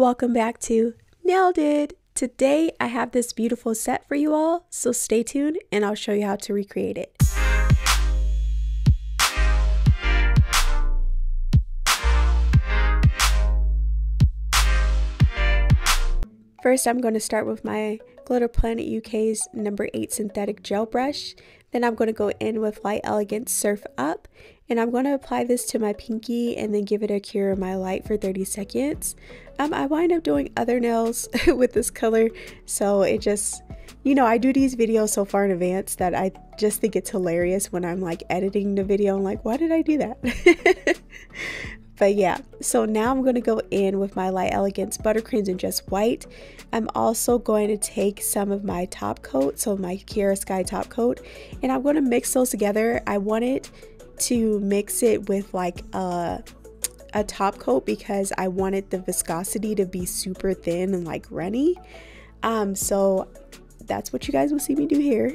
Welcome back to Nailed It! Today I have this beautiful set for you all, so stay tuned and I'll show you how to recreate it. First, I'm going to start with my Glitter Planet UK's number 8 synthetic gel brush. Then I'm going to go in with Light Elegance Surf Up, and I'm going to apply this to my pinky and then give it a cure of my light for 30 seconds. I wind up doing other nails with this color, so it just, I do these videos so far in advance that I just think it's hilarious when I'm like editing the video. I'm like, why did I do that? But yeah, so now I'm going to go in with my Light Elegance Buttercreams and Just White. I'm also going to take some of my top coat, so my Kiara Sky top coat, and I'm going to mix those together. I wanted to mix it with like a top coat because I wanted the viscosity to be super thin and like runny. So that's what you guys will see me do here.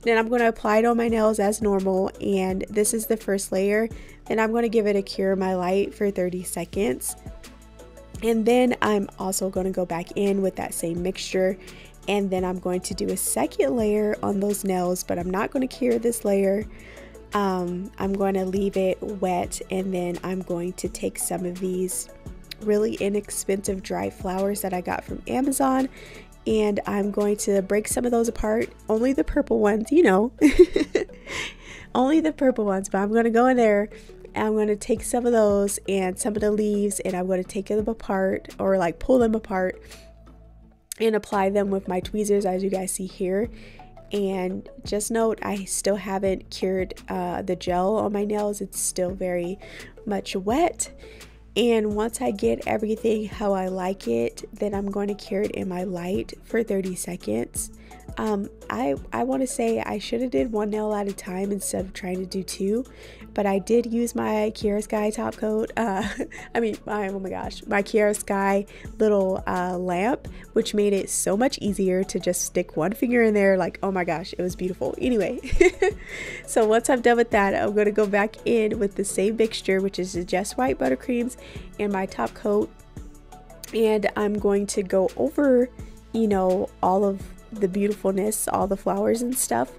Then I'm going to apply it on my nails as normal, and this is the first layer. Then I'm going to give it a cure my light for 30 seconds. And then I'm also going to go back in with that same mixture, and then I'm going to do a second layer on those nails, but I'm not going to cure this layer. I'm going to leave it wet, and then I'm going to take some of these really inexpensive dried flowers that I got from Amazon, and I'm going to break some of those apart. Only the purple ones, only the purple ones, but I'm going to go in there and I'm going to take some of those and some of the leaves, and I'm going to take them apart, or like pull them apart, and apply them with my tweezers as you guys see here. And just note, I still haven't cured the gel on my nails. It's still very much wet. And once I get everything how I like it, then I'm going to cure it in my light for 30 seconds. I want to say I should have did one nail at a time instead of trying to do two, but I did use my Kiara Sky top coat. Oh my gosh, my Kiara Sky little lamp, which made it so much easier to just stick one finger in there. Like, oh my gosh, it was beautiful. Anyway, so once I'm done with that, I'm going to go back in with the same mixture, which is the Just White Buttercreams and my top coat, and I'm going to go over, all of the beautifulness, all the flowers and stuff,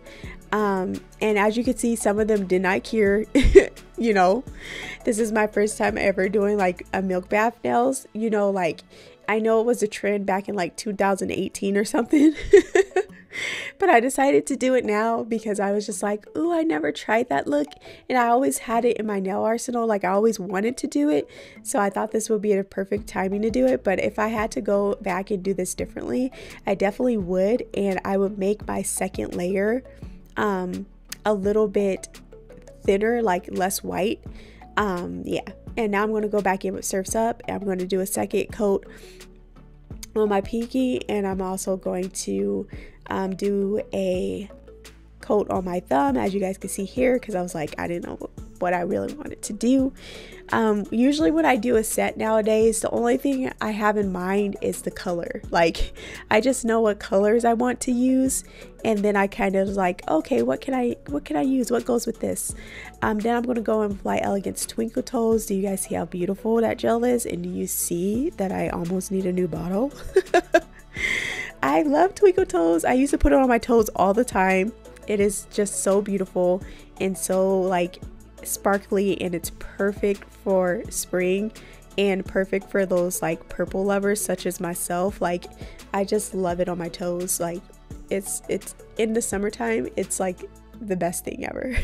and as you can see, some of them did not cure. This is my first time ever doing like a milk bath nails. Like, I know it was a trend back in like 2018 or something, but I decided to do it now because I was just like, oh, I never tried that look, and I always had it in my nail arsenal. Like, I always wanted to do it, so I thought this would be a perfect timing to do it. But if I had to go back and do this differently, I definitely would, and I would make my second layer a little bit thinner, like less white. Yeah, and now I'm going to go back in with Surf's Up, and I'm going to do a second coat on my pinky, and I'm also going to do a coat on my thumb, as you guys can see here, because I was like, I didn't know what I really wanted to do. Usually when I do a set nowadays, the only thing I have in mind is the color. Like, I just know what colors I want to use, and then I kind of like, okay, what can I use, what goes with this. Then I'm going to go in with Light Elegance Twinkle Toes. Do you guys see how beautiful that gel is? And do you see that I almost need a new bottle? I love Twinkle Toes. I used to put it on my toes all the time. It is just so beautiful and so like sparkly, and it's perfect for spring and perfect for those like purple lovers such as myself. Like, I just love it on my toes. Like, it's in the summertime, it's like the best thing ever.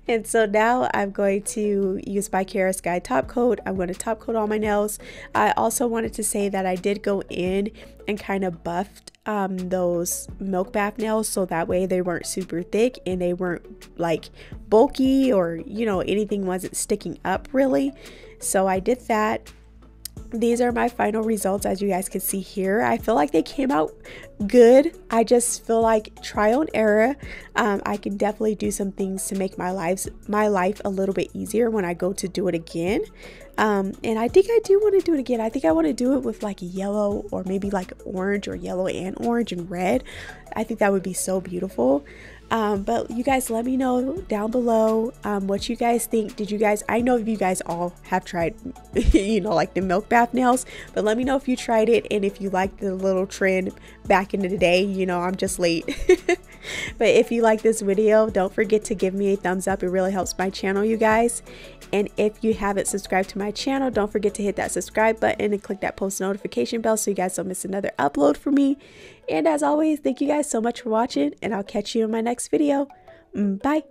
And so now I'm going to use my Kiara Sky top coat. I'm going to top coat all my nails. I also wanted to say that I did go in and kind of buffed those milk bath nails, so that way they weren't super thick and they weren't like bulky, or anything wasn't sticking up really. So I did that. These are my final results, as you guys can see here. I feel like they came out good. I just feel like trial and error. I can definitely do some things to make my life a little bit easier when I go to do it again. And I think I do want to do it again. I think I want to do it with like yellow, or maybe like orange, or yellow and orange and red. I think that would be so beautiful. But you guys let me know down below what you guys think. I know you guys all have tried you know, like the milk bath nails, but let me know if you tried it and if you liked the little trend back in the day. You know, I'm just late. But if you like this video, don't forget to give me a thumbs up. It really helps my channel, you guys. And if you haven't subscribed to my channel, don't forget to hit that subscribe button and click that post notification bell so you guys don't miss another upload from me. And as always, thank you guys so much for watching, and I'll catch you in my next video. Bye.